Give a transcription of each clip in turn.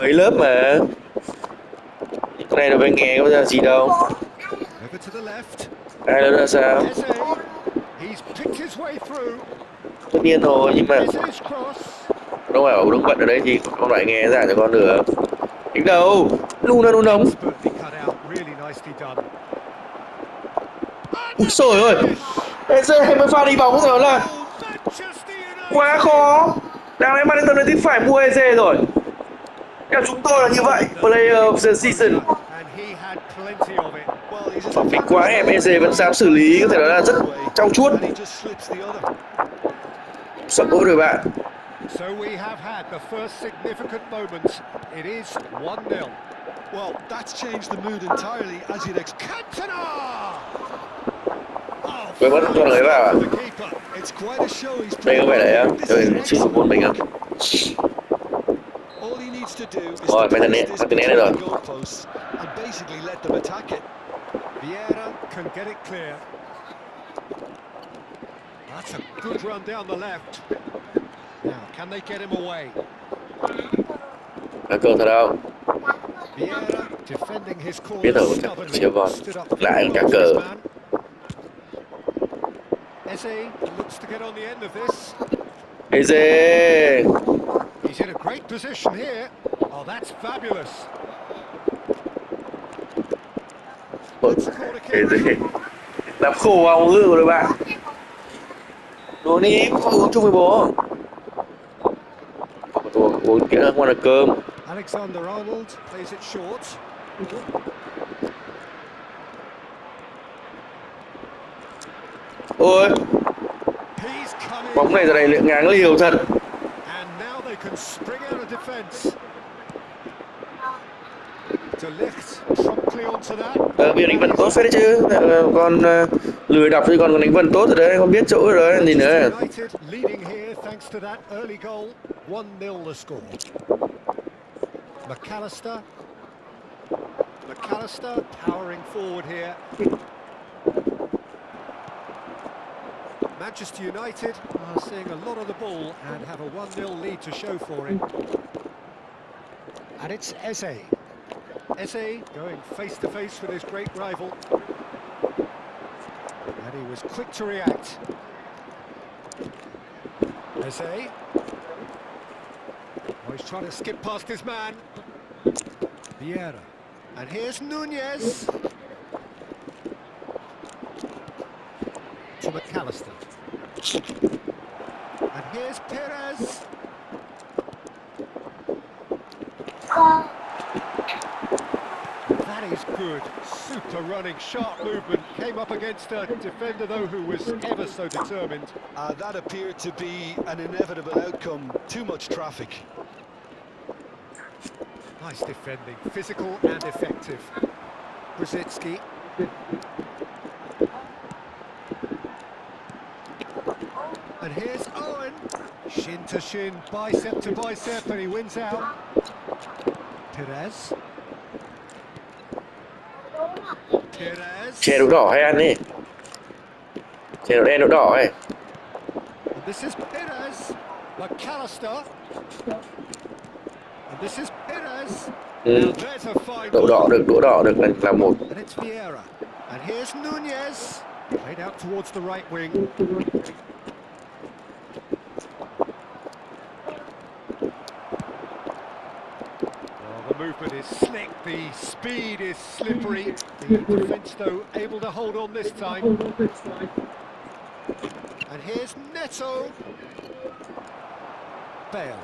mấy lớp mà những cái này đâu phải nghe có ra gì đâu. Over to the left. Ai đó là sao? Eze. He's picked his way through. Tất nhiên rồi, nhưng mà Eze's cross. đâu phải đứng bận ở đây thì con lại nghe ra cho con được. Đánh đầu, luôn đóng. Expertly cut out, really nicely done. And Úi the xời ơi, finish. Eze mới pha đi bóng rồi là Oh, Manchester quá United. khó. Đáng lẽ Manchester United phải mua Eze rồi. Theo chúng tôi là như vậy. The Player of brilliant the season. composure, and he had plenty of it. Well, he's a Phạm vi defender quá as hẹp, well. Eze vẫn dám xử Tries to lý, có thể send nói it là rất one way, trau chuốt. and he just slips the other. Sợ lỗi rồi bạn. So we have had the first significant moment. It is 1-0. Well, that's changed the mood entirely, as you'd expect. Cantona! Oh, Quên mất cho người vào à? for the keeper. It's quite a show he's Đây put có on phải là here. em This chơi is chỉ môn mình không? All he needs to do is Rồi, to place Martinez this đây between rồi. the goalposts and basically let them attack it. Vieira can get it clear. That's a good run down the left. Now, can they get him away? Là cơ thật đâu? Vieira defending his Biết corner rồi, stubbornly, chia vòn. stood up Lại very cả well to cờ. his man. Eze looks to get on the end of this. Eze. He's in a great position here. Oh, that's fabulous. That's a corner kick. Eze. Làm khổ vào ngữ rồi bạn. Đồ đi, uống chung với bố. Uống kia ngoài là cơm. Alexander-Arnold plays it short. Ôi, He's coming. bóng này giờ này lượng ngáng liều thật. And now they can spring out of defence. De Ligt promptly onto that. Bây giờ đánh vần tốt phết đấy chứ. Con lười đọc thì con đánh vần tốt rồi đấy, con biết chỗ rồi đấy, gì nữa. Manchester United leading here thanks to that early goal. 1-0 the score. McAllister powering forward here. Manchester United are seeing a lot of the ball and have a 1-0 lead to show for it. And it's Eze. Eze going face to face with his great rival. And he was quick to react. Eze. Oh, he's trying to skip past his man. Vieira. And here's Nunez. To McAllister. And here's Perez. That is good. Super running, sharp movement. Came up against a defender, though, who was ever so determined. That appeared to be an inevitable outcome. Too much traffic. Nice defending, physical and effective. Brzezinski. And here's Owen. Shin to shin, bicep to bicep, and he wins out. Perez. Perez. Chè đậu đỏ hay ăn đi. Chè đậu đen đậu đỏ ấy. And this is Perez. McAllister. And this is Perez. Now there's a fine Đậu đỏ được là một. And it's Vieira. And here's Nunez. Played out towards the right wing. Well, the movement is slick, the speed is slippery. The defence, though, able to hold on this time. And here's Neto. Bale.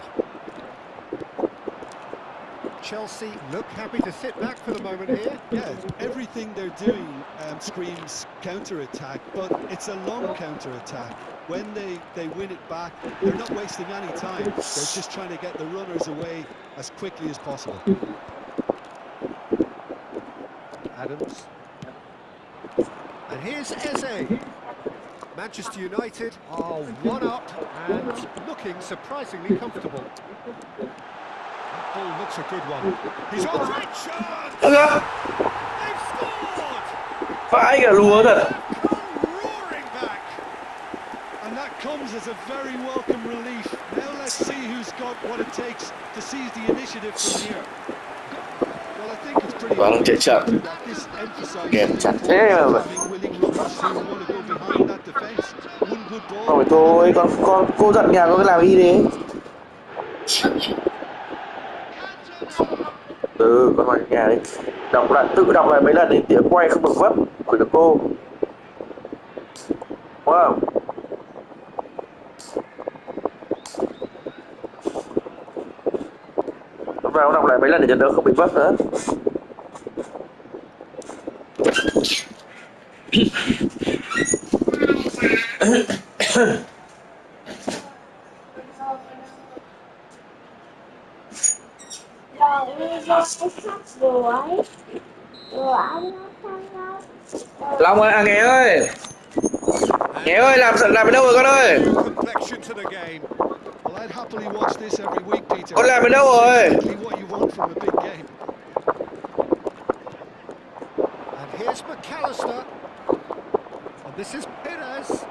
Chelsea look happy to sit back for the moment here. Yeah, everything they're doing screams counter-attack, but it's a long counter-attack. When they win it back, they're not wasting any time. They're just trying to get the runners away as quickly as possible. Adams. And here's Eze. Manchester United are one up and looking surprisingly comfortable. That ball looks a good one. He's on great chance! They've scored! Vãi cả lúa thật. Come roaring back! And that comes comes as a very welcome relief. Now let's see who's got what it takes to seize the initiative from here. Well, I think it's pretty Vâng, chạy obvious chậm. that this emphasises Kèm the chặt thế importance of mà. having willing runners who want to go behind that defence. One good ball. Rồi thôi, con cô giận nhà con cứ làm y đi. Từ con vào nhà đi. Đọc lại, tự đọc lại mấy lần thì tiếng quay không được vấp của được cô. Đúng không? Lúc nào cũng đọc lại mấy lần để trận đấu không bị vấp nữa. Long ơi, à Nghe ơi. Nghe ơi, làm ở đâu rồi con ơi? New complexion to the game. Well, I'd happily watch this every week, Peter. Con làm ở đâu This is rồi? exactly what you want from a big game. And here's McAllister. And this is Perez.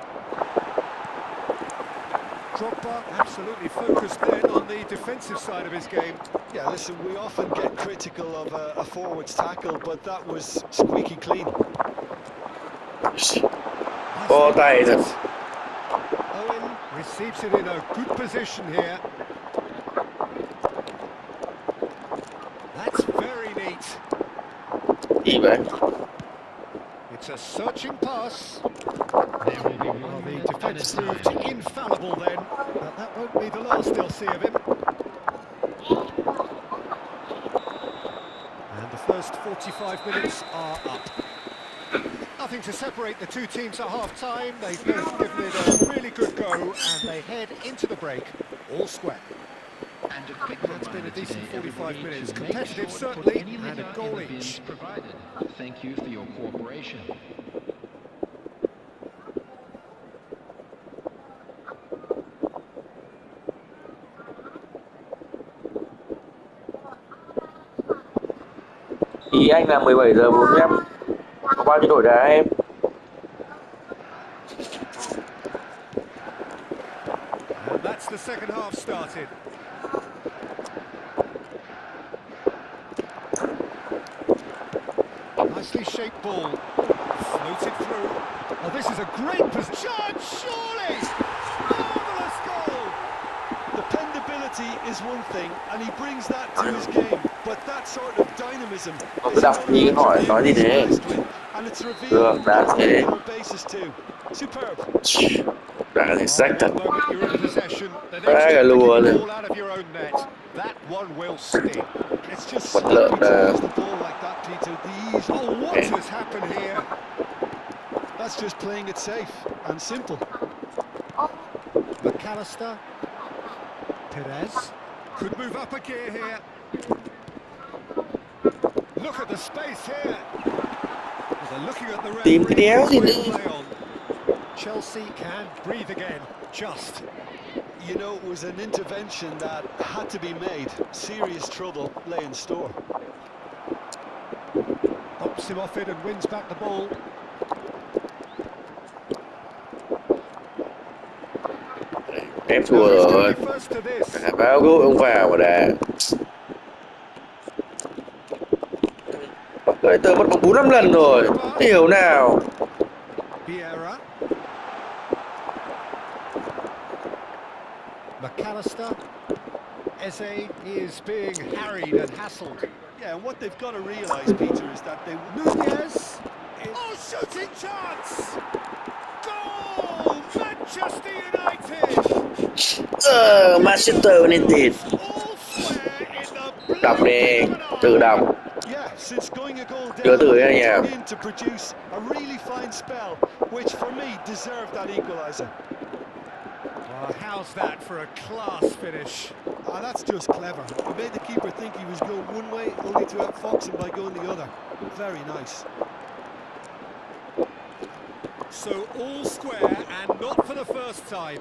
Drogba absolutely focused then on the defensive side of his game. Yeah, listen, we often get critical of a forward's tackle, but that was squeaky clean. Cô tay thật. Owen receives it in a good position here. That's very neat. Gì vậy? It's a searching pass. Well, the defence proved infallible then, but that won't be the last they'll see of him. And the first 45 minutes are up. Nothing to separate the two teams at half-time. They've both given it a really good go, and they head into the break all square. And a quick That's been a decent 45 minutes. to make Competitive, sure certainly, any and a liquor goal in the each. bins provided. Thank you for your cooperation. Ý anh là 17 giờ 45. Có bao nhiêu đổi đá em? And that's the second half started. Nicely shaped ball. Floated through. Oh, this is a great position. Surely! Marvellous goal! Dependability is one thing, and he brings that to his game. But that sort of dynamism Con is cứ đọc đi another hỏi nói gì attribute thế? he's blessed with, and it's revealed Được, đá on a thế. regular basis too. Superb. Đá thì Oh, sách the thật. moment you're in possession, the Đá next cả you're lùa picking the rồi. ball out of your own net. That one will sting. It's just Vật sloppy lợn to à. lose the ball like that, Peter. The ease. Oh, what has happened here? That's just playing it safe and simple. McAllister. Perez. Could move up a gear here. Look at the space here. Well, they're looking at the Tìm cái referee. đéo gì Where will nữa. play on? Chelsea can breathe again. Just. You know, it was an intervention that had to be made. Serious trouble lay in store. Bumps him off it and wins back the ball. Em Now, thua who's going to rồi. be first to this? Báo gỗ ông vào mà đá. Đấy, tớ mất bóng 4-5 lần rồi. Hiểu nào. Vieira. McAllister. Eze is being harried and hassled. Yeah, and what they've got to realise, Peter, is that they... Nunez. Oh, shooting chance! Goal! Manchester United! Manchester United. All square in the Đọc đi, blink of an tự eye. Yeah, đọc. since going a goal Nhớ down, từ they cái nhà. dug in to produce a really fine spell, which for me deserved that equaliser. Well, how's that for a class finish? Ah, that's just clever. He made the keeper think he was going one way, only to outfox him by going the other. Very nice. So all square and not for the first time.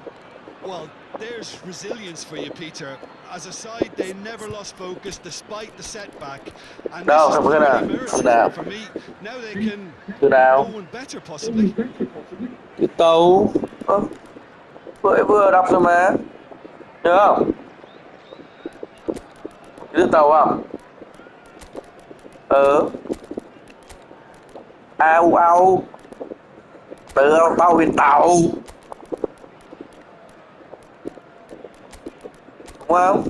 Well, there's resilience for you, Peter. As a side, they never lost focus despite the setback. And Đâu, this is không có nào, pretty không nào. merited for me. Now they can Từ go nào? one better, possibly. Cái tàu. vừa đọc rồi mà. Nhớ không? Cái đường tàu không? Au au. Tàu biển tàu. Đúng không?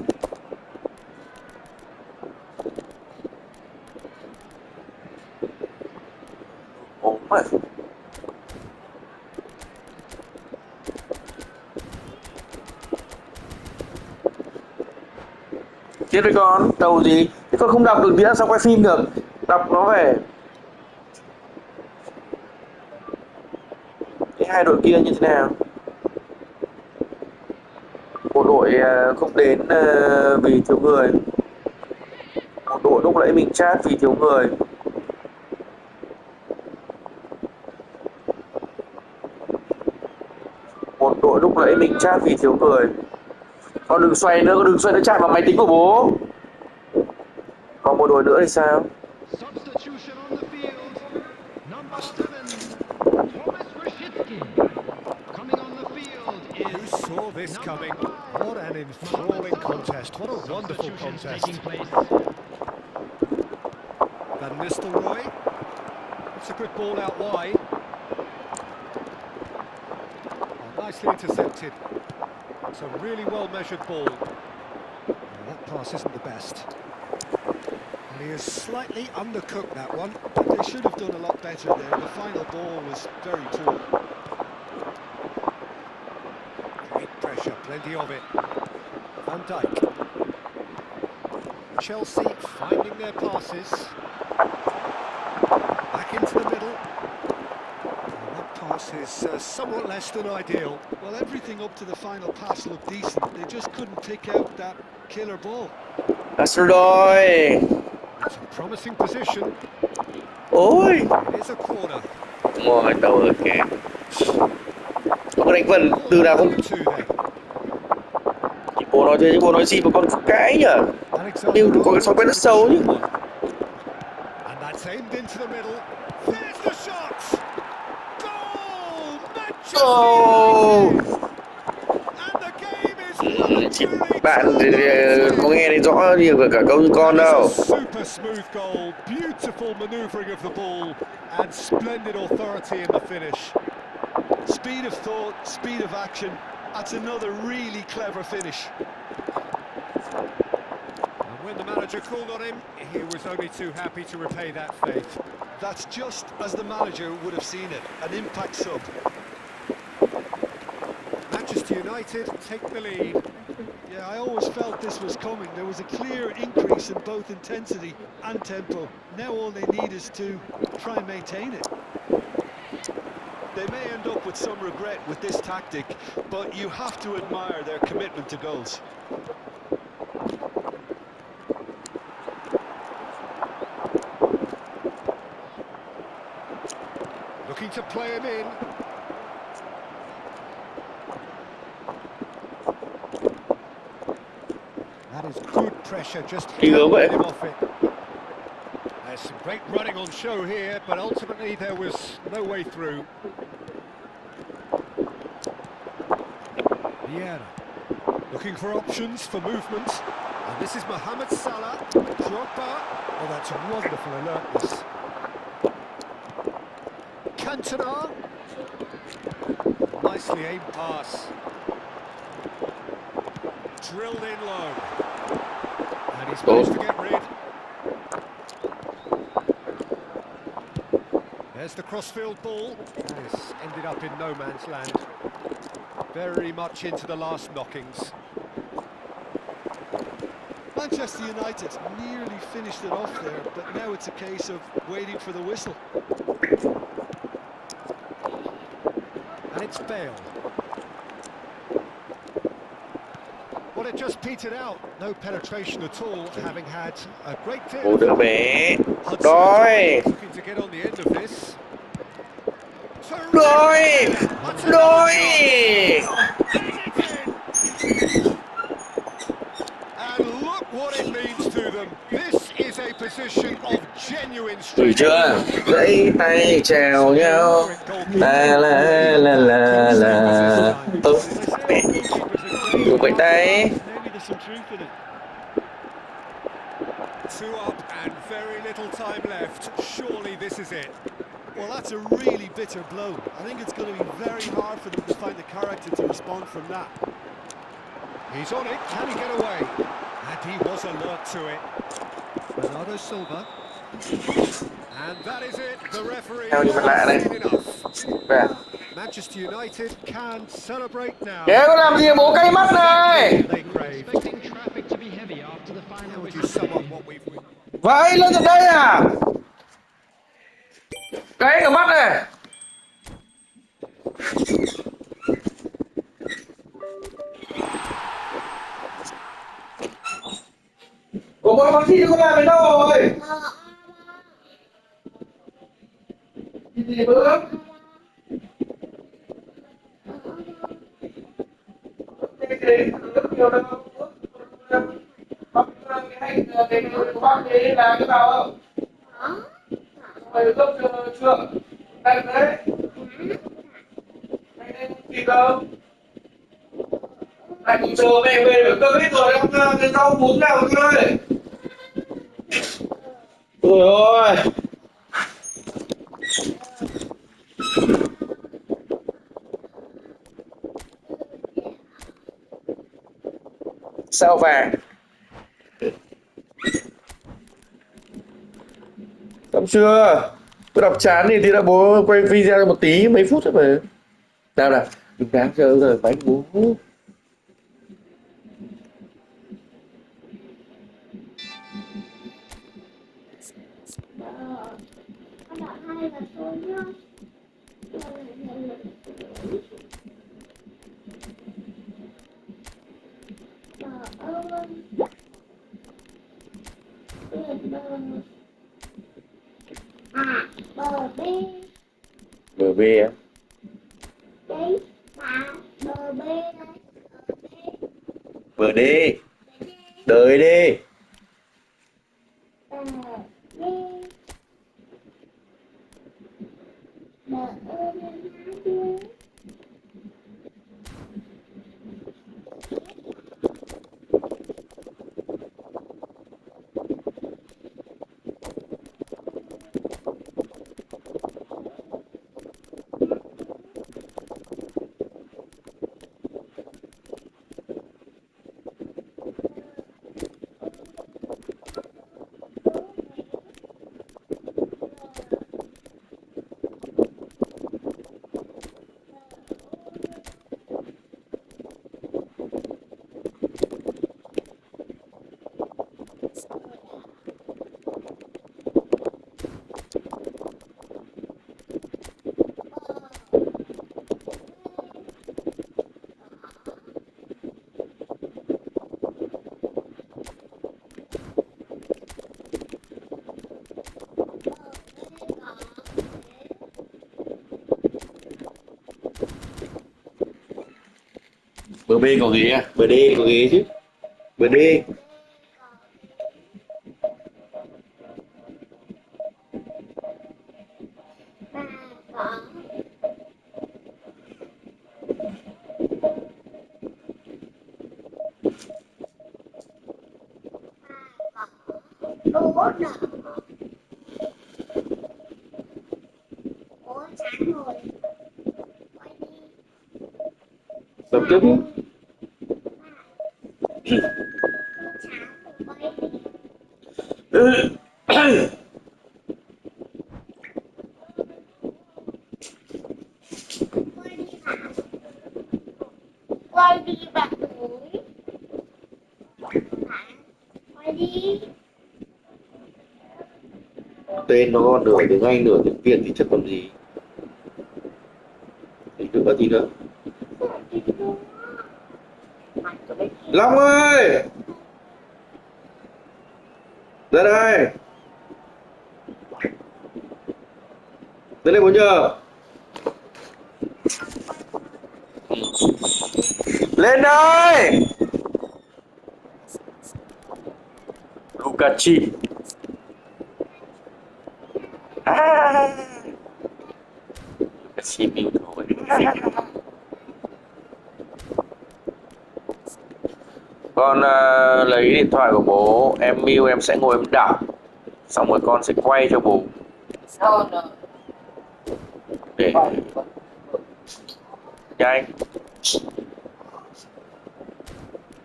Ủa mà. Chết với con, tàu gì? Thế con không đọc được nữa sao quay phim được? Đọc nó về. Cái hai đội kia như thế nào? Một đội không đến vì thiếu người. Một đội lúc nãy mình chat vì thiếu người. Một đội lúc nãy mình chat vì thiếu người. Con đừng xoay nữa, con đừng xoay nữa chạm vào máy tính của bố. Còn một đội nữa thì sao? Substitution on the field. Number 7, Thomas Rashitsky. Coming on the field Who is saw this coming? What an enthralling contest. What a wonderful substitutions contest. taking place. Van Nistelrooy. It's a good ball out wide. Oh, nicely intercepted. It's a really well-measured ball. Oh, that pass isn't the best. And he has slightly undercooked that one. But they should have done a lot better there. The final ball was very poor. Great pressure, plenty of it. Van Dijk. Chelsea finding their passes. Back into the middle. And that pass is somewhat less than ideal. Well, everything up to the final pass looked decent. They just couldn't pick out that killer ball. That's rồi. It's a promising position. Ôi. It is a corner. Ngồi tàu ở kìa. Ông có đánh vần từ nào không? Two then. Chị bố nói thế chứ bố nói gì mà con cãi nhở? Điều có cái sói quen rất xấu nhỉ? And that's aimed into the middle. There's the shot! Goal! Manchester United! And the game is Chị bạn có nghe thấy rõ nhiều cả câu như con đâu. Super smooth goal, beautiful manoeuvring of the ball, and splendid authority in the finish. Speed of thought, speed of action. That's another really clever finish. And when the manager called on him, he was only too happy to repay that faith. That's just as the manager would have seen it, an impact sub. Manchester United take the lead. Yeah, I always felt this was coming. There was a clear increase in both intensity and tempo. Now all they need is to try and maintain it. They may end up with some regret with this tactic, but you have to admire their commitment to goals. Looking to play him in. That is good pressure, just Đi hướng vậy. him off it. There's some great running on show here, but ultimately there was no way through. Vieira, looking for options for movement. And this is Mohamed Salah. Drogba. Oh, that's wonderful alertness. Cantona. Nicely aimed pass. Drilled in low. And he's managed to get rid. There's the crossfield ball. This ended up in no man's land. Very much into the last knockings. Manchester United nearly finished it off there, but now it's a case of waiting for the whistle. And it's Bale. Well, it just petered out. No penetration at all, having had a great deal Bố of đỡ bé. Hudson Rồi. looking to get on the end of this. Rồi. Rồi. And look what it means to them. This is a position of genuine Nghỉ strength. chưa? Vẫy tay chào nhau. La la la la la. Ơ, They say all goalkeepers are great đừng vẫy off the tay. pass. Maybe there's some truth in it. 2 up and very little time left. Surely this is it. Well, that's a really bitter blow. I think it's going to be very hard for them to find the character to respond from that. He's on it, can he get away? And he was alert to it. Bernardo Silva. And that is it, the referee Theo đi mặt lạ has đây. seen enough. Về. Manchester United can celebrate now. Kéo có làm gì bố cay mắt này? They craved. Expecting traffic to be heavy after the How final would you whistle sum up today. what we've witnessed? Vẫy lên từ đây à? Cái cả mắt này. Ủa bọn bác sĩ không làm đến đâu rồi? Gì bữa? Cái rất nhiều đâu. Bác hay cái của bác ấy là cái nào không? Mày cấp chưa? Đây đấy. Anh em kịp không? Anh cũng chờ về được cơ hết rồi em cái rau muống nào thôi. Ôi ôi. Sao vàng? Xong chưa? Tôi đọc chán thì đã bố quay video một tí mấy phút thôi mà. Nào nào, đừng đáng chờ rồi bánh bố. Bờ bê Bờ bê á. đấy bà bờ bê đấy Bờ đê. Đợi đi. bờ bê bờ ơi má chưa Bờ bê có ghế à? Bờ đê có ghế chứ. Bờ đê. bà có đố nợ ủa sáng rồi quay đi Tập tiếp đi. sáng rồi quay đi quay đi hả quay đi bạn ơi hả quay đi Tên nó còn nửa tiếng Anh nửa tiếng Việt thì chắc còn gì. Thì nữa gì nữa. Long ơi. Ra đây. Đến đây bố nhờ. Lên đây. Lukachi. chim yêu thôi. Con lấy điện thoại của bố, em Miu em sẽ ngồi em đọc, xong rồi con sẽ quay cho bố để nhanh.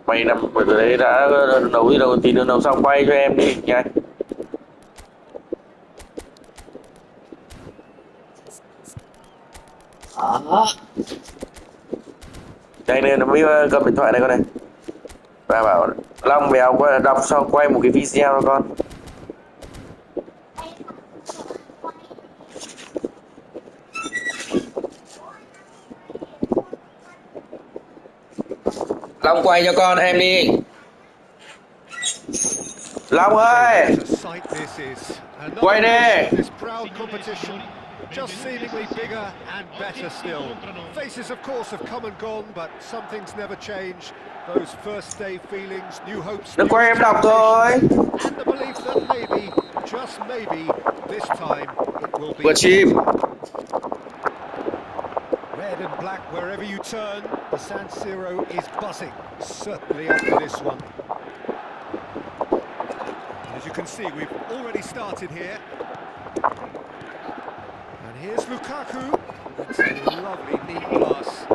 Mày nằm ở đấy đã nấu gì đâu, tí nữa nấu xong quay cho em đi nhanh. Nhanh lên, Miu cầm điện thoại này con này. Và bảo Long mèo qua đọc xong quay một cái video cho con. Long quay cho con em đi. Long ơi, What a sight this is. quay Another edition đi. of this proud competition, just seemingly bigger and better still. Faces, of course, have come and gone, but some things never change. Those first day feelings, new hopes, Nó new quay em đọc thôi. expectations, and the belief that maybe, just maybe, this time it will be Vừa chim. red and black wherever you turn. The San Siro is buzzing, certainly after this one. As you can see, we've already started here. And here's Lukaku. That's a lovely neat pass.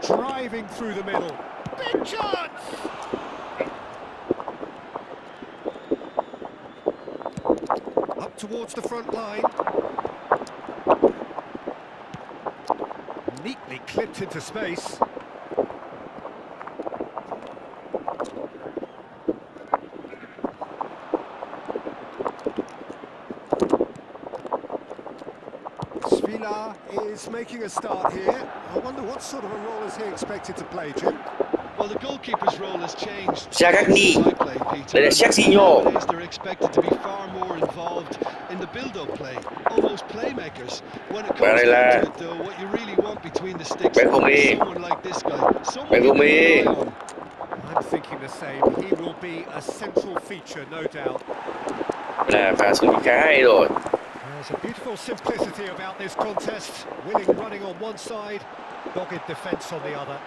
Driving through the middle. Big chance! Up towards the front line. Neatly clipped into space. Svila is making a start here. I wonder what sort of a role is he expected to play, Jim? Well, the goalkeeper's role has changed. Jagagni. since I played, Peter. Đây là Serginho. Nowadays, they're expected to be far more involved in the build-up play, almost playmakers. When it comes down to it, though, what you really want between the sticks is someone like this guy, someone you can rely on. I'm thinking the same. He will be a central feature, no doubt. Là pha xử lý khá hay rồi. There's a beautiful simplicity about this contest. Willing running on one side, dogged defence on the other.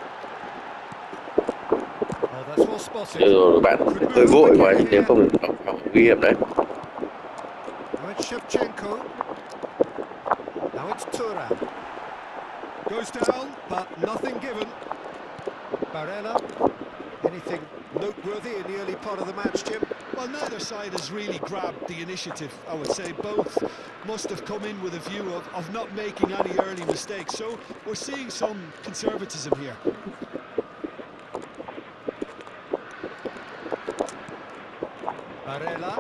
Oh, that's well spotted. Rồi bạn hơi vội quá, nếu không nguy hiểm đấy. Now it's Shevchenko. Now it's Thuram. Goes down, but nothing given. Barella. Anything noteworthy in the early part of the match, Jim? Well, neither side has really grabbed the initiative, I would say. Both must have come in with a view of not making any early mistakes. So we're seeing some conservatism here. Barella.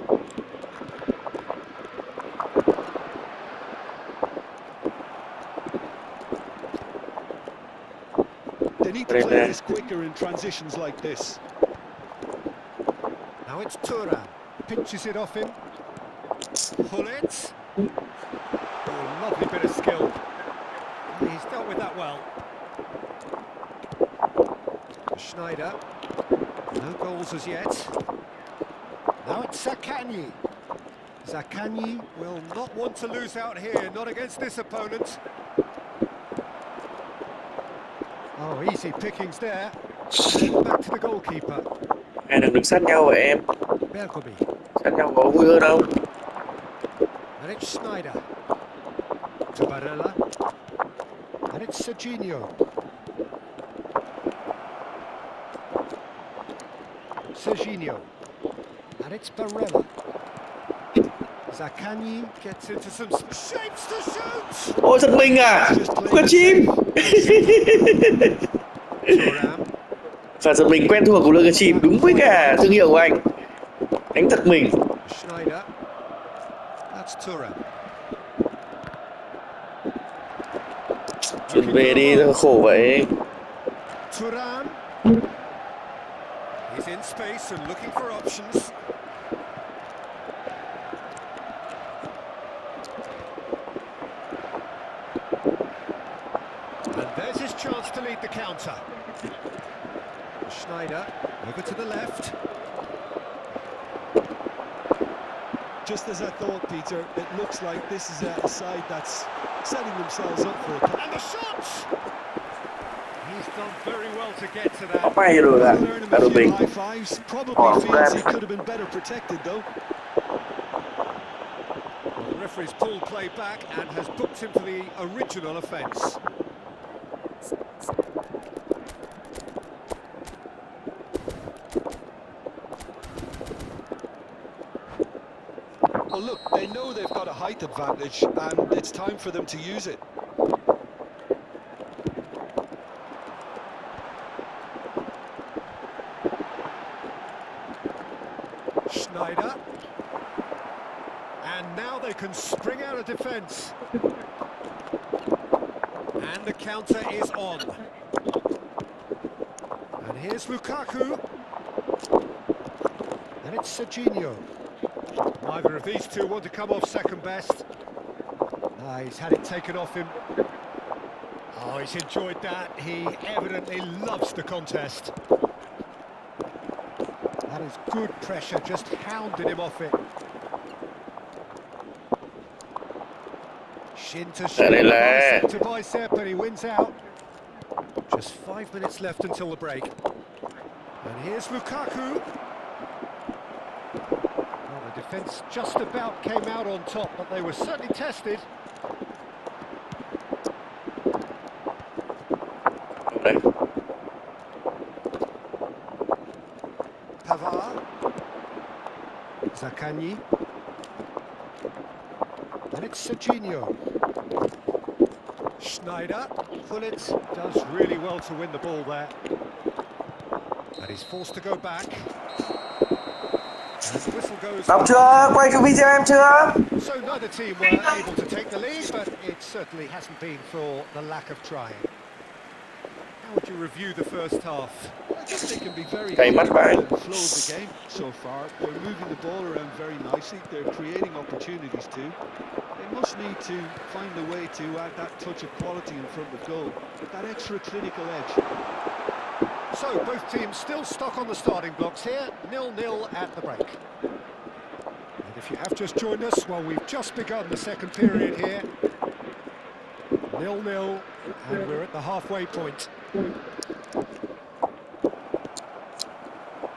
They need to play this quicker in transitions like this. Now it's Thuram. Pinches it off him. Hullet. Oh, lovely bit of skill. He's dealt with that well. Schneider. No goals as yet. Now it's Zaccagni. Zaccagni will not want to lose out here, not against this opponent. Oh, easy pickings there. And back to the goalkeeper. Hai đừng đứng sát nhau vậy em. Bergomi. Sát nhau có vui hơn không? And it's Schneider. To Barella. And it's Serginho. Serginho. And it's Barella. Zaccagni gets into some shapes to shoot! Ôi giật mình à? Con chim! Thuram. Và giật mình quen thuộc của lưỡi chim đúng với cả thương hiệu của anh. Đánh giật mình. Schneider. That's Thuram. Chuyển về đi, khổ vậy. Thuram. He's in space and looking for options. And there's his chance to lead the counter. Schneider over to the left. Just as I thought, Peter, it looks like this is a side that's setting themselves up for a... And the shot! He's done very well to get to Có that. may rồi ạ. That'll earn him Đã a được few bình. high fives. Probably Oh, feels man. he could have been better protected, though. Well, the referee's pulled play back and has booked him for the original offence. Well, look, they know they've got a height advantage, and it's time for them to use it. Schneider. And now they can spring out of defence. And the counter is on. And here's Lukaku. And it's Serginho. Neither of these two want to come off second best. He's had it taken off him. Oh, he's enjoyed that. He evidently loves the contest. That is good pressure, just hounded him off it. Shin to shin, bicep to bicep, and he wins out. Just 5 minutes left until the break. And here's Lukaku. Well, the defence just about came out on top, but they were certainly tested. Pavard. Zaccagni. And it's Serginho. Schneider. Gullit does really well to win the ball there. And he's forced to go back. And the whistle goes... Đọc chưa? Quay cái video em chưa? So neither team were able to take the lead, but it certainly hasn't been for the lack of trying. How would you review the first half? I think they can be very Cày mắt happy vậy. with the flow of the game so far. They're moving the ball around very nicely. They're creating opportunities too. They must need to find a way to add that touch of quality in front of goal, that extra clinical edge. So both teams still stuck on the starting blocks here, 0-0 at the break. And if you have just joined us, well, we've just begun the second period here. 0-0, and we're at the halfway point.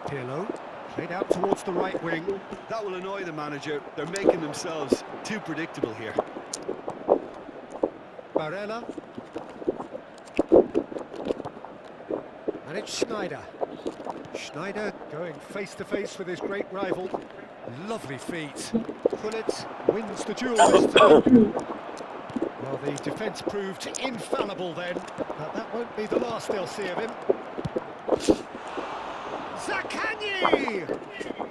Pirlo, played out towards the right wing. That will annoy the manager. They're making themselves too predictable here. Barella. And it's Schneider. Schneider going face-to-face with his great rival. Lovely feet. Gullit wins the duel this time. Well, the defence proved infallible then, but that won't be the last they'll see of him. Zaccagni!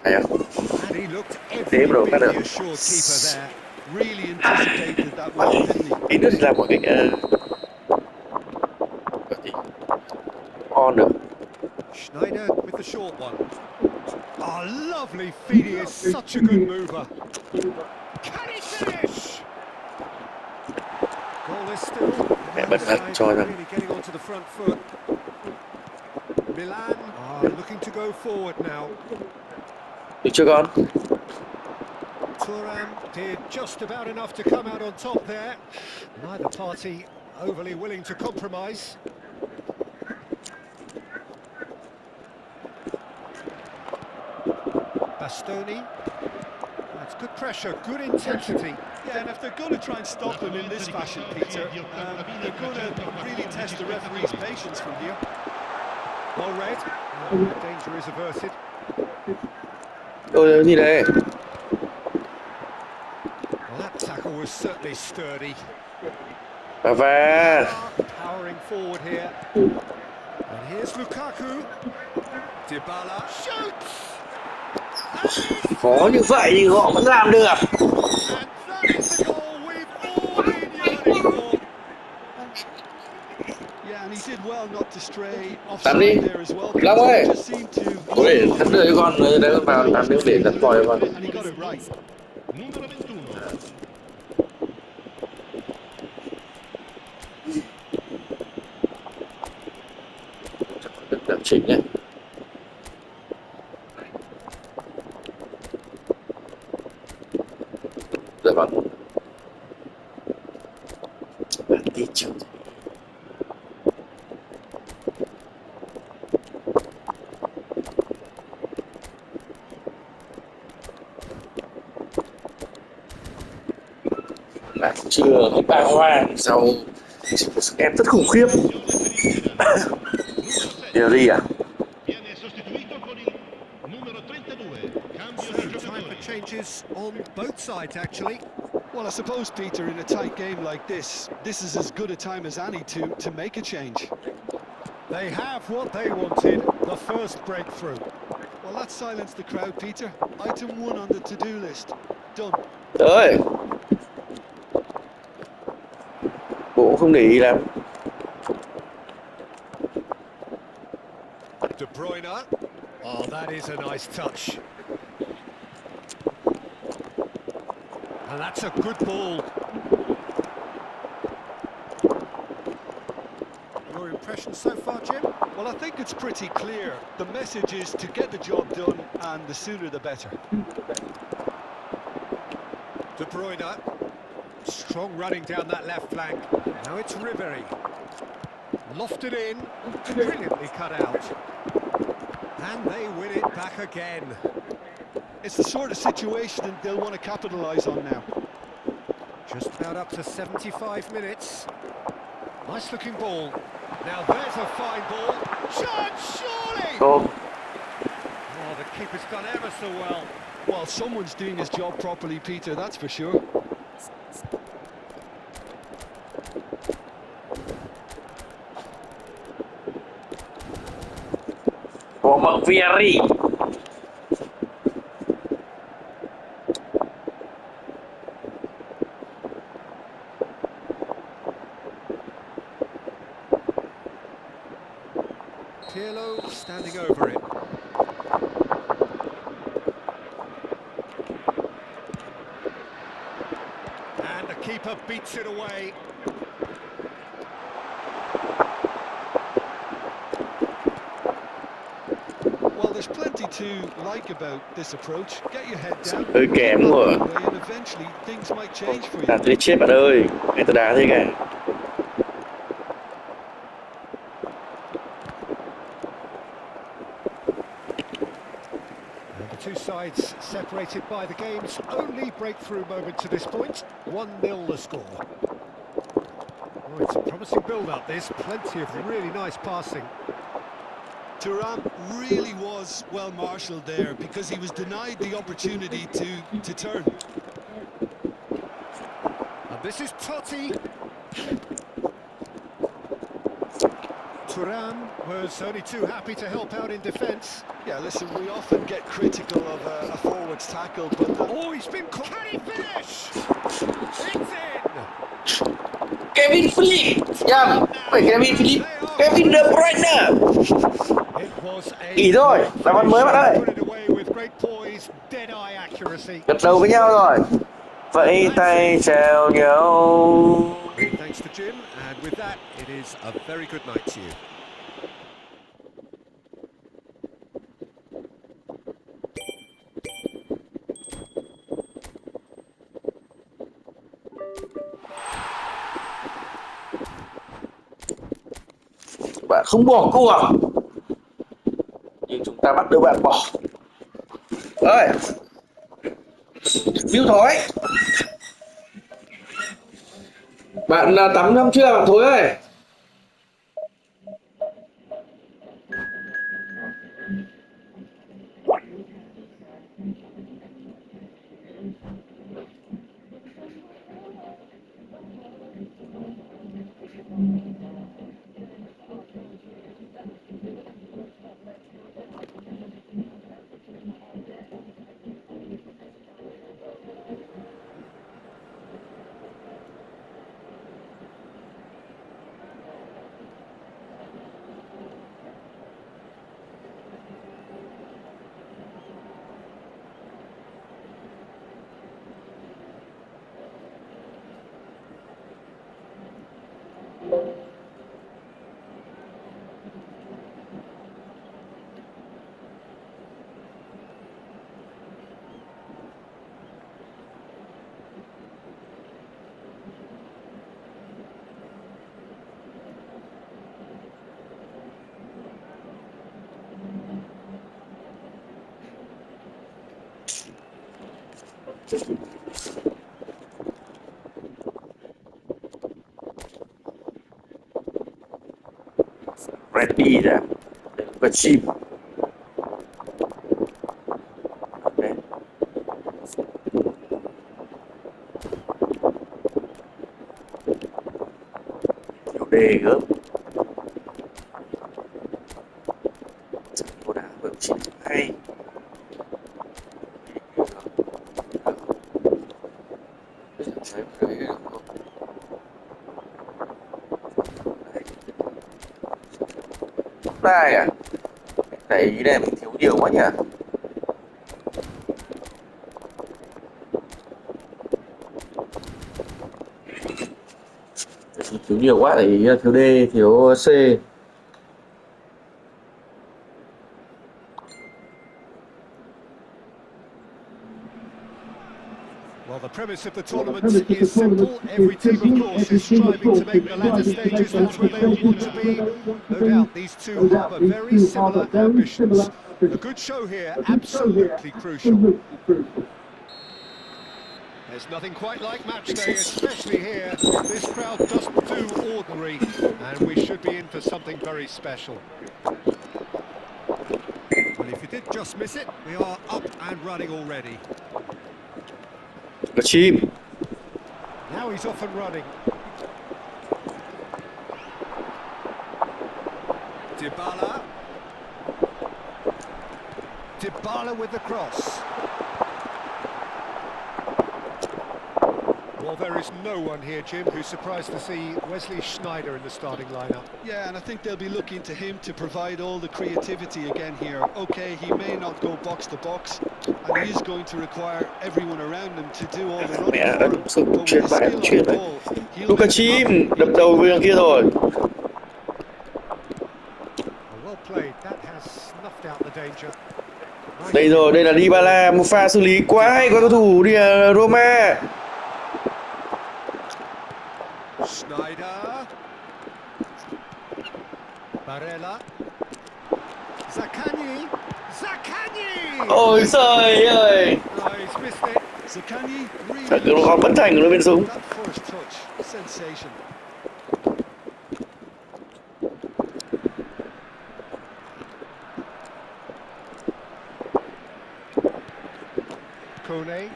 And he looked every bit the assured keeper there. Really anticipated that one, didn't he? Tí nữa thì làm một cái on được. Schneider with the short one. Oh, lovely feet, he is such a good mover. Can he finish? Goal is still. Mẹ bật phát cho rằng Really getting onto the front foot. Milan are looking to go forward now. được chưa con? Thuram did just about enough to come out on top there. Neither party overly willing to compromise. Bastoni. That's good pressure, good intensity. Yeah, and if they're going to try and stop them in this fashion, Peter, they're going to really test the referee's patience from here. Well read. Danger is averted. Ôi gì đây? Well, that tackle was certainly sturdy. Và Powering forward here. And here's Lukaku. Dybala shoots. khó như vậy thì họ vẫn làm được. And that is the goal we've all been yearning for. Yeah, and he did well not to stray Tắm đi. offside there as well. Long ơi. Just seemed to... Có để thắng đời con đấy vào làm nước để dẫn vòi con. And he got it right. Numero 21. Lập chỉnh nhé. Dạ vâng. Thì chịu. Bạn chưa thấy ba hoa sau sức ép rất khủng khiếp. Điều đi à? Viene sostituito con il numero 32. Cambio di So, time for giocatori. changes on both sides, actually. Well, I suppose, Peter, in a tight game like this is as good a time as any to make a change. They have what they wanted, the first breakthrough. Well, that silenced the crowd, Peter. Item 1 on the to-do list. Done. Trời ơi, bộ không để ý lắm. De Bruyne. Oh, that is a nice touch. And that's a good ball. Your impression so far, Jim? Well, I think it's pretty clear. The message is to get the job done, and the sooner the better. De Bruyne. Strong running down that left flank. Now it's Ribery. Lofted in. Brilliantly cut out. And they win it back again. It's the sort of situation they'll want to capitalise on now. Just about up to 75 minutes. Nice looking ball. Now there's a fine ball. Shot, surely! Tốt. Oh, the keeper's done ever so well. Well, someone's doing his job properly, Peter, that's for sure. Former Vieri. Pirlo standing over it. And the keeper beats it away. Well, there's plenty to like about this approach. Get your head down, Hơi kém keep rồi. that way, and eventually things might change for you. Đá tới chết bạn ơi. Người ta đá thế cả. And the two sides separated by the game's only breakthrough moment to this point. 1-0 the score. Oh, it's a promising build-up, this. Plenty of really nice passing. Thuram really was well marshalled there because he was denied the opportunity to turn. And this is Totti. Thuram was only too happy to help out in defence. Yeah, listen, we often get critical of a forward's tackle, but Oh, he's been... Can he finish? It's in! Kevin Phillips. Nhầm. Phải Kevin Phillips. Kevin De Bruyne. It was a Nghỉ rồi. great Đá bóng mới bạn ơi. finish. Put it away with great poise, dead-eye accuracy. Gật đầu với nhau rồi. Vẫy tay chào nhau. Many thanks to Jim, and with that, it is a very good night to you. Bạn không bỏ cuộc. Nhưng chúng ta bắt được bạn bỏ. Ơi. Bill Thối. Bạn tắm xong chưa bạn Thối ơi? Ready ra và chim. Đấy. Nhiều đề gớm. Cô đá với chim hay. Đây à? Cái ý này mình thiếu nhiều quá nhỉ? Thiếu nhiều quá thì thiếu D, thiếu C. Well, the premise of the tournament is simple. Every team, of course, is striving to make the latter stages. That's where they all want to be. No doubt, these two have a very similar ambitions. A good show here, absolutely crucial. There's nothing quite like match day, especially here. This crowd doesn't do ordinary, and we should be in for something very special. Well, if you did just miss it, we are up and running already. Có chim. Now he's off and running. Dybala. Dybala with the cross. Well, there is no one here, Jim, who's surprised to see Wesley Sneijder in the starting lineup. Yeah, and I think they'll be looking to him to provide all the creativity again here. Okay, he may not go box to box, and he is going to require everyone around him to do all the running Mẹ for ấn him. sức But with chuyển his bài skill on chuyển the đấy. ball, he'll Luka make it chim happen. đập đầu về đằng kia rồi. Well, well played. That has snuffed out the danger. Đây rồi, đây là Dybala, một pha xử lý quá hay của cầu thủ đi Roma. Sneijder. Barella. Zaccagni. Zaccagni! Ôi trời ơi. No, he's missed it. Zaccagni really Thật nó còn vẫn thành của nó bên súng. that first touch, sensation. Kone. And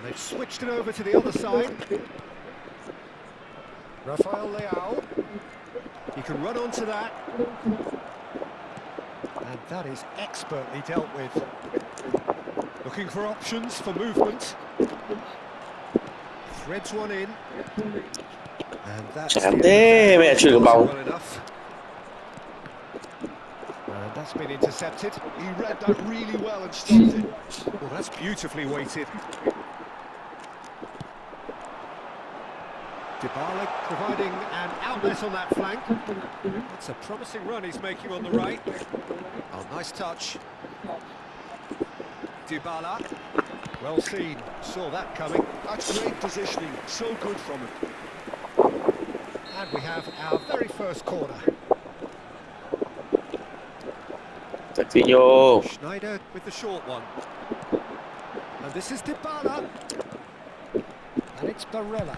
they've switched it over to the other side. Rafael Leao. He can run onto that. And that is expertly dealt with. Looking for options for movement. Threads one in. And that's Chán thế, mẹ chuyền bóng. well enough. And that's been intercepted. He read that really well and stopped it. Well, that's beautifully weighted. Dybala providing an outlet on that flank. That's a promising run he's making on the right. Oh, nice touch. Dybala. Well seen. Saw that coming. That's great positioning. So good from him. And we have our very first corner. Coutinho. Sneijder with the short one. And this is Dybala. And it's Barella.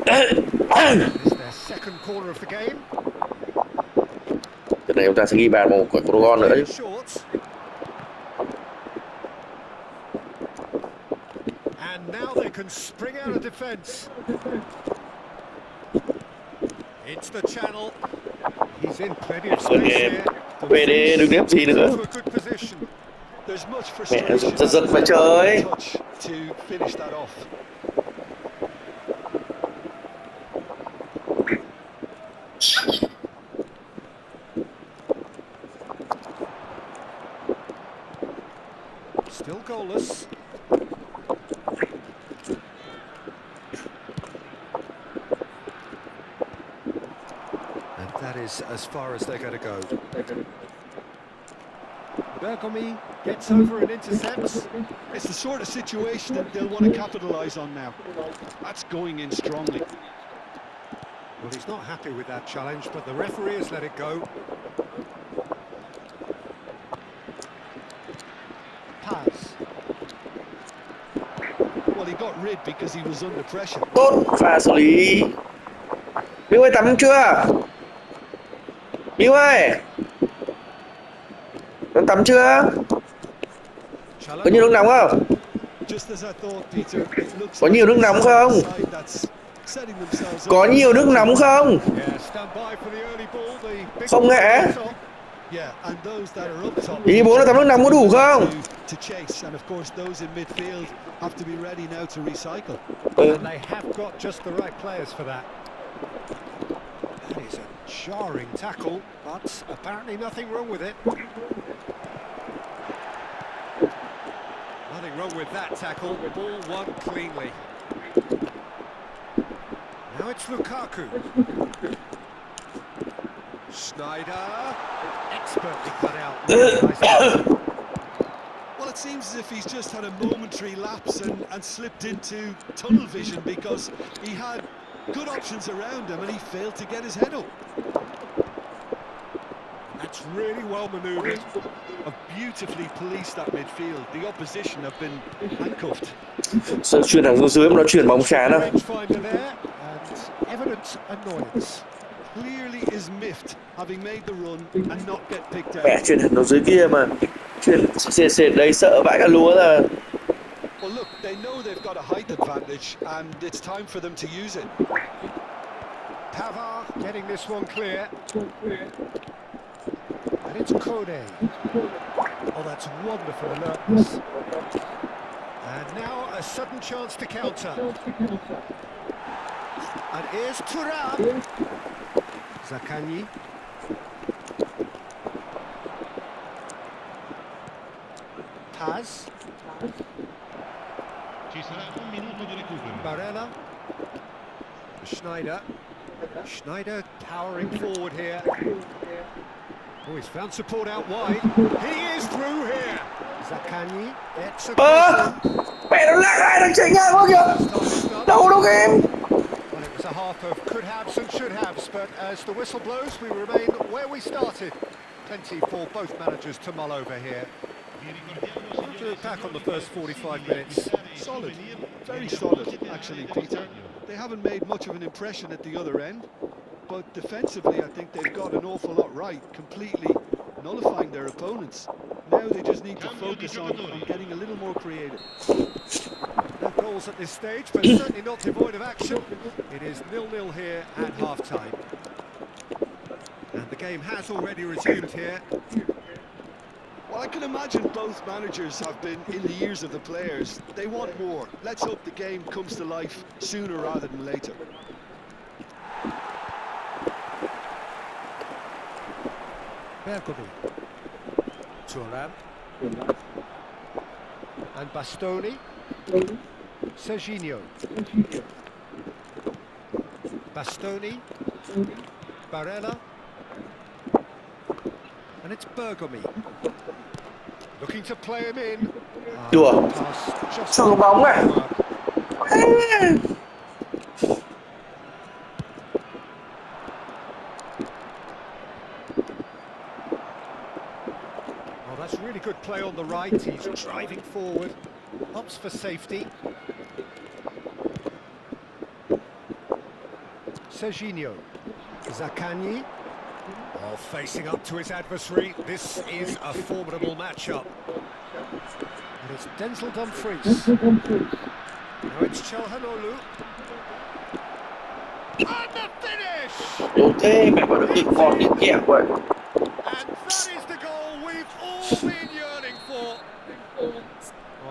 It's their second corner of the game. Trận này chúng ta sẽ ghi bàn một quả cầu gol nữa. Short. And now they can spring out of defence. It's the channel. He's in plenty of space here. Về đi, đừng nếp gì nữa. To a good position. There's much Mẹ frustration. giật giật phải trời. Touch to finish that off. Still goalless. And that is as far as they're going to go. Bergomi gets over and intercepts. It's the sort of situation that they'll want to capitalise on now. That's going in strongly. Well, he's not happy with that challenge, but the referee has let it go. he got rid because he was under pressure. Tốt pha xử lý. Bill ơi tắm chưa? Bill ơi, con tắm chưa? Có nhiều nước nóng không? Just as I thought, Peter, it looks Có like nhiều nước nóng this is không? a side that's setting themselves up Có for nhiều a nước fighting nóng back. không? Yeah, stand by for the early ball. The big Không one hả? on top. Yeah, and those that are up top, Ý bố là Peter, tắm nước have to nóng có be đủ ready không? to chase, and of course those in midfield have to be ready now to recycle. Ừ. And they have got just the right players for that. That is a jarring tackle, but apparently nothing wrong with it. Nothing wrong with that tackle. Ball won cleanly. Now it's Lukaku. Schneider. Expertly cut out. Really nicely. Well, it seems as if he's just had a momentary lapse and slipped into tunnel vision because he had good options around him and he failed to get his head up. That's really well manoeuvred. Have beautifully policed that midfield. The opposition have been handcuffed. Sợ chuyển thẳng xuống dưới mà nó chuyển bóng chán à? Rangefinder there, and evident annoyance. Clearly is miffed, having made the run and not get picked Mẹ out. chuyển thẳng xuống dưới kia mà. Chuyển sệt sệt đây sợ vãi cả lúa ra. Well, look, they know they've got a height advantage and it's time for them to use it. Pavard getting this one clear. And it's Kone. Oh, that's wonderful alertness. And now a sudden chance to counter. And here's Thuram. Zaccagni. Paz. Ci sarà un minuto di recupero. Barella. Schneider. Schneider powering forward here. Oh, he's found support out wide. He is through here. Zaccagni. It's a Mẹ nó lại lại thằng chạy ngang quá kìa. Đâu đâu em. Well, it was a half of could haves and should haves, but as the whistle blows, we remain where we started. Plenty for both managers to mull over here. To look back on the first 45 minutes. Solid, very solid, actually, Peter. They haven't made much of an impression at the other end, but defensively, I think they've got an awful lot right, completely nullifying their opponents. Now they just need to focus on getting a little more creative. No goals at this stage, but certainly not devoid of action. It is 0-0 here at half-time. And the game has already resumed here. Well, I can imagine both managers have been in the ears of the players. They want more. Let's hope the game comes to life sooner rather than later. Bergomi. Thuram. And Bastoni. Serginho. Bastoni. Barella. And it's Bergomi. Looking to play him in. Đùa. Pass just Sờ bóng à? Oh, that's really good play on the right. He's driving forward. Opts for safety. Serginho. Zaccagni. Oh, facing up to his adversary. This is a formidable matchup. And it's Denzel Dumfries. Now it's Çalhanoğlu. And the finish! Đúng thế, mẹ bảo nó cực con nhịp nhẹ quá. And that is the goal we've all been yearning for.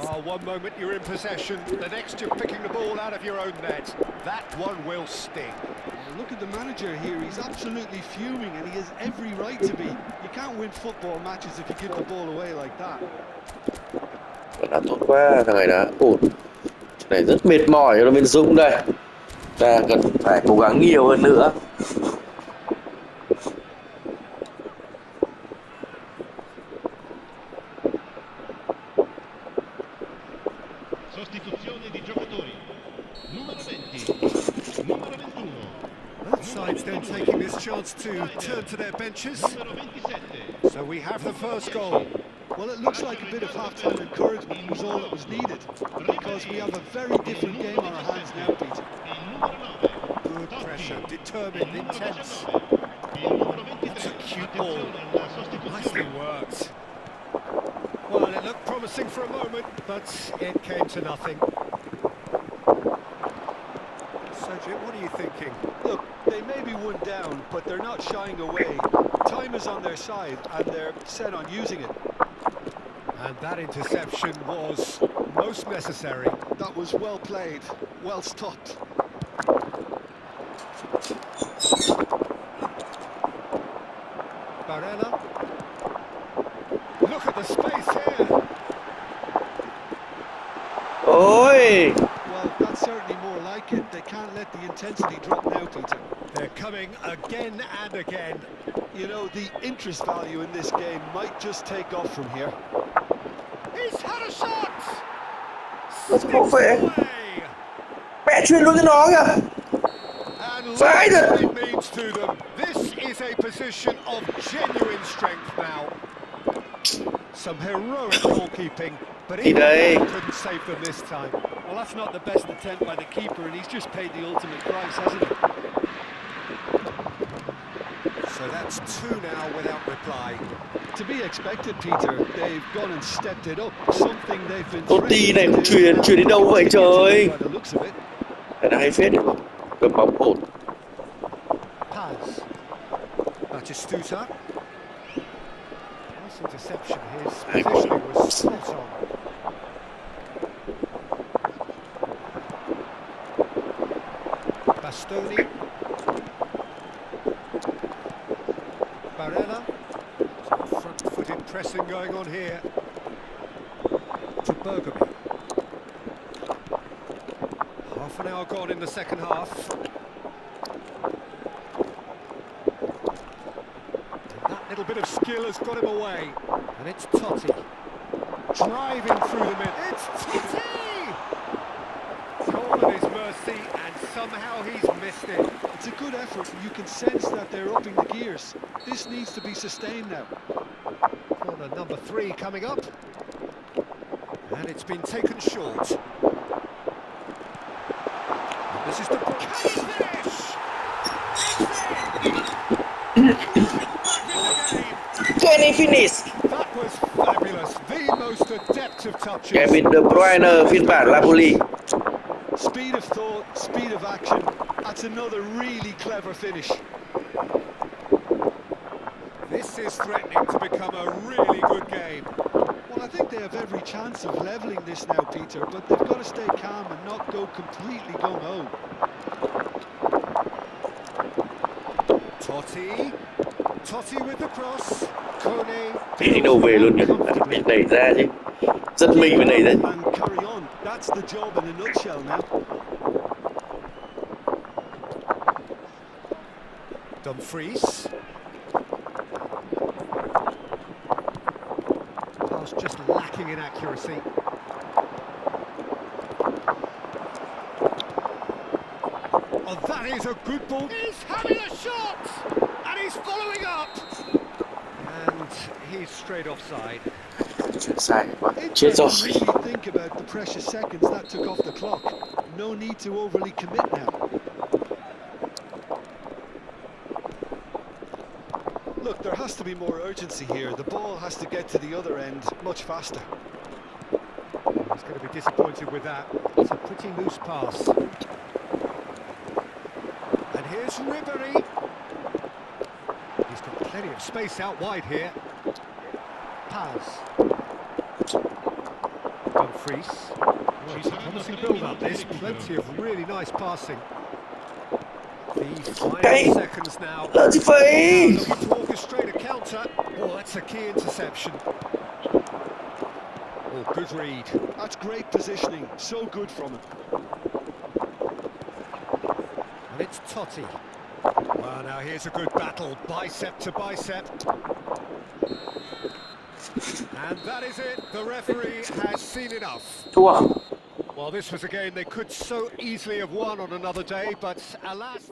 Oh, one moment you're in possession, the next you're picking the ball out of your own net. That one will sting. Look at the manager here, he's absolutely fuming and he has every right to be. You can't win football matches if you give the ball away like that. Đã tốt quá, thằng này đã ổn. Thằng này rất mệt mỏi ở bên Dũng đây. Ta cần phải cố gắng nhiều hơn nữa. Sostituzione di giocatori. Numero 20. Numero 21. Both sides then taking this chance to turn to their benches. Numero 27. So we have the first goal. Well, it looks like a bit of half-time encouragement was all that was needed, because we have a very different game on our hands now, Peter. Good pressure, determined, intense. It's a cute ball. Nicely worked. Well, it looked promising for a moment, but it came to nothing. Sergio, what are you thinking? Look, they may be one down, but they're not shying away. Time is on their side, and they're set on using it. And that interception was most necessary. That was well played, well stopped. Barella. Look at the space here. Ôi, Well, that's certainly more like it. They can't let the intensity drop now, Peter. They're coming again and again. You know, the interest value in this game might just take off from here. He's had a shot! nó sẽ không vệ. Away! Mẹ chuyền luôn cho nó kìa. And look Phải what rồi. it means to them. This is a position of genuine strength now. Some heroic goalkeeping, but Thì even đây. they couldn't save them this time. Well, that's not the best attempt by the keeper, and he's just paid the ultimate price, hasn't he? So that's two now without reply. To be expected, Peter. They've gone and stepped it up. Something they've been Totti này threatening to do, chuyền and đến đâu vậy continue to do trời? by the looks of it. Cái này hay phết đấy. Cầm bóng ổn. Paz. Batistuta. Nice interception. His positioning was spot on. Bastoni. Barella. Some front-footed pressing going on here. To Bergamy. Half an hour gone in the second half. That little bit of skill has got him away. And it's Totti. Driving through the middle. It's Totti! Called at his mercy, and somehow he's missed it. It's a good effort, and you can sense that they're upping the gears. This needs to be sustained now. Corner number 3 coming up. And it's been taken short. And this is the... Can he finish? Can he finish? That was fabulous. The most adept of touches. Kevin De Bruyne phiên bản Napoli. Speed of thought, speed of action. That's another really clever finish. This is threatening to become a really good game. Well, I think they have every chance of levelling this now, Peter, but they've got to stay calm and not go completely gung-ho. Totti. Totti with the cross. Kone. Thì đâu về luôn nhỉ? Phải đẩy ra chứ. Rất mình phải đẩy ra. And carry on. That's the job in a nutshell now. Dumfries. Pass just lacking in accuracy. Oh, that is a good ball. He's having a shot! And he's following up! And he's straight offside. Chuyển sai quá. Chết rồi. Interesting when you think about the precious seconds that took off the clock. No need to overly commit now. Look, there has to be more urgency here. The ball has to get to the other end much faster. He's going to be disappointed with that. It's a pretty loose pass. And here's Ribéry. He's got plenty of space out wide here. Paz. Dumfries. Well, it's a promising build-up. There's plenty of really nice passing. The final seconds now. Lỡ thì phải. Looking to orchestrate a counter. Oh, that's a key interception. Oh, good read. That's great positioning. So good from him. And it's Totti. Well, now here's a good battle, bicep to bicep. And that is it. The referee has seen enough. Thua. Well, this was a game they could so easily have won on another day, but alas...